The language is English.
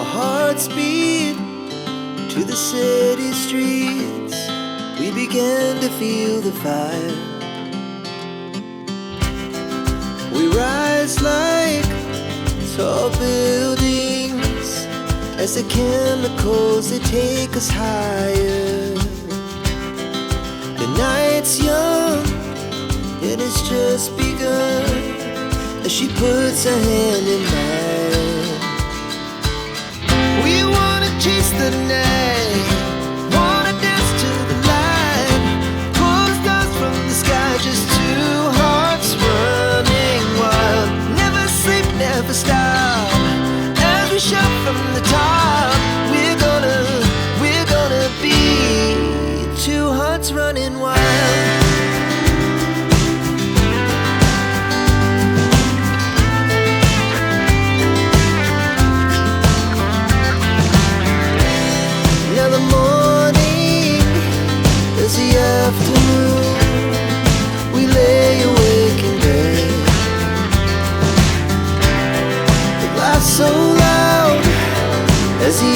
our hearts beat to the city streets. We began to feel the fire. We rise like tall buildings as the chemicals, they take us higher. The night's young, it has just begun, as she puts her hand in mine. We wanna chase the night, wanna dance to the light, pull the stars from the sky, just two hearts running wild. Never sleep, never stop, as we shout from the top. We're gonna be two hearts running wild. Now the morning is the afternoon. We lay awake in bed. The laughs so loud as the